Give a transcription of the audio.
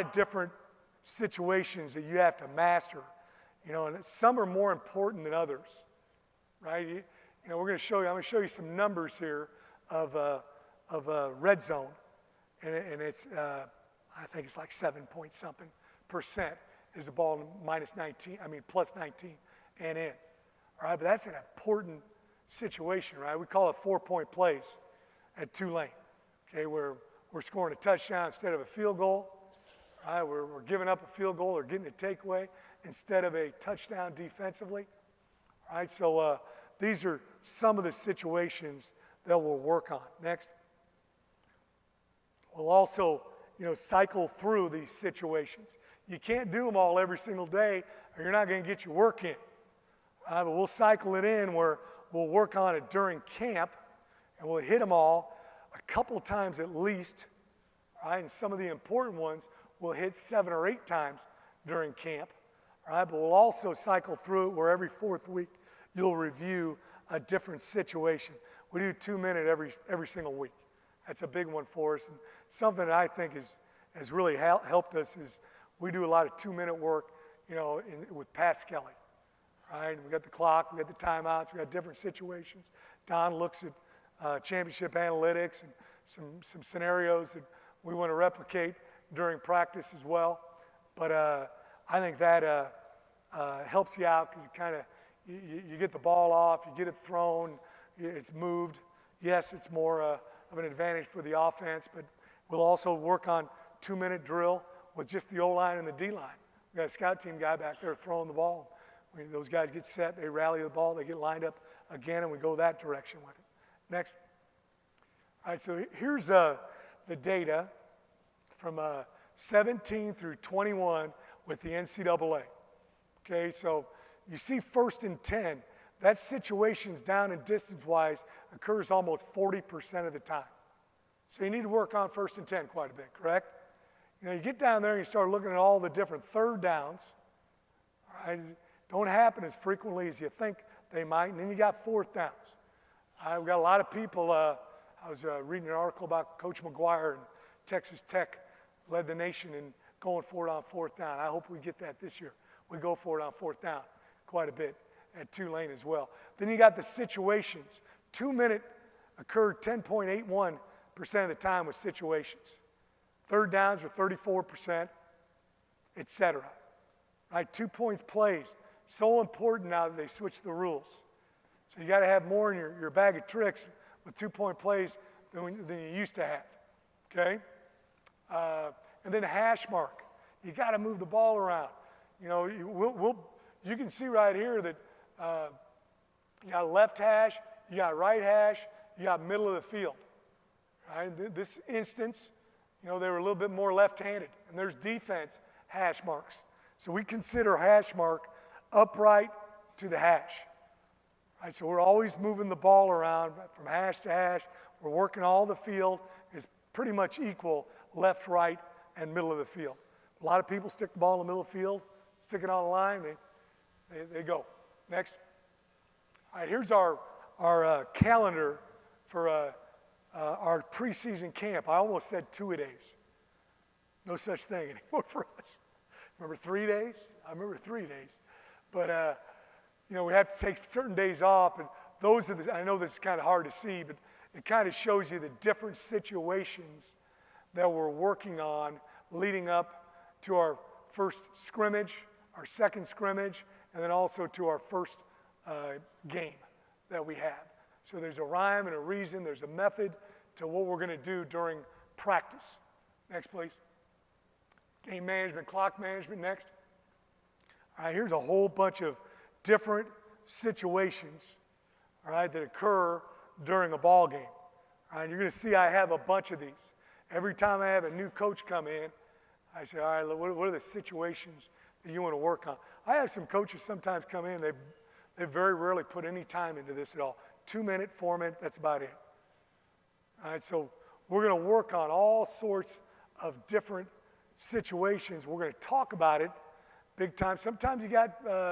different situations that you have to master, and some are more important than others, right? We're going to show you. I'm going to show you some numbers here of red zone, and it's I think it's like 7 point something % is the ball plus 19 and in. All right, but that's an important situation, right? We call it 4-point plays at Tulane. Okay, where we're scoring a touchdown instead of a field goal. All right, we're giving up a field goal or getting a takeaway instead of a touchdown defensively. All right, so these are some of the situations that we'll work on. Next. We'll also, cycle through these situations. You can't do them all every single day, or you're not going to get your work in. But we'll cycle it in where we'll work on it during camp, and we'll hit them all a couple of times at least. All right, and some of the important ones we'll hit 7 or 8 times during camp. All right, but we'll also cycle through it where every 4th week you'll review a different situation. We do 2-minute every single week. That's a big one for us. And something that I think has really helped us is we do a lot of 2-minute work, with Pat Skelly. Right? We got the clock, we got the timeouts, we got different situations. Don looks at championship analytics and some scenarios that we want to replicate during practice as well. But I think that helps you out because you get the ball off, you get it thrown, it's moved. Yes, it's more of an advantage for the offense, but we'll also work on 2-minute drill with just the O-line and the D-line. We got a scout team guy back there throwing the ball. Those guys get set, they rally the ball, they get lined up again, and we go that direction with it. Next. All right, so here's the data from 17 through 21 with the NCAA. Okay, so you see 1st and 10. That situations down and distance-wise occurs almost 40% of the time. So you need to work on 1st and 10 quite a bit, correct? You get down there and you start looking at all the different 3rd downs. All right, don't happen as frequently as you think they might, and then you got 4th downs. We've got a lot of people. I was reading an article about Coach McGuire and Texas Tech led the nation in going for it on 4th down. I hope we get that this year. We go for it on 4th down quite a bit at Tulane as well. Then you got the situations. 2-minute occurred 10.81% of the time with situations. 3rd downs were 34%, et cetera. Right, 2 points plays. So important now that they switched the rules. So you got to have more in your bag of tricks with 2-point plays than you used to have. Okay? And then hash mark. You got to move the ball around. You can see right here that you got left hash, you got right hash, you got middle of the field. Right? This instance, they were a little bit more left-handed, and there's defense hash marks. So we consider hash mark upright to the hash. Right? So we're always moving the ball around from hash to hash. We're working all the field. It's pretty much equal left, right, and middle of the field. A lot of people stick the ball in the middle of the field, stick it on the line, they go. Next. All right, here's our calendar for our preseason camp. I almost said 2-a-days. No such thing anymore for us. Remember 3 days? I remember 3 days. But, we have to take certain days off. And those are I know this is kind of hard to see, but it kind of shows you the different situations that we're working on leading up to our first scrimmage, our second scrimmage, and then also to our first game that we have. So there's a rhyme and a reason. There's a method to what we're going to do during practice. Next, please. Game management, clock management, next. All right, here's a whole bunch of different situations, all right, that occur during a ball game. All right, you're going to see I have a bunch of these. Every time I have a new coach come in, I say, all right, what are the situations that you want to work on? I have some coaches sometimes come in, they very rarely put any time into this at all. 2-minute, 4-minute, that's about it. All right, so we're going to work on all sorts of different situations. We're going to talk about it big time. Sometimes you got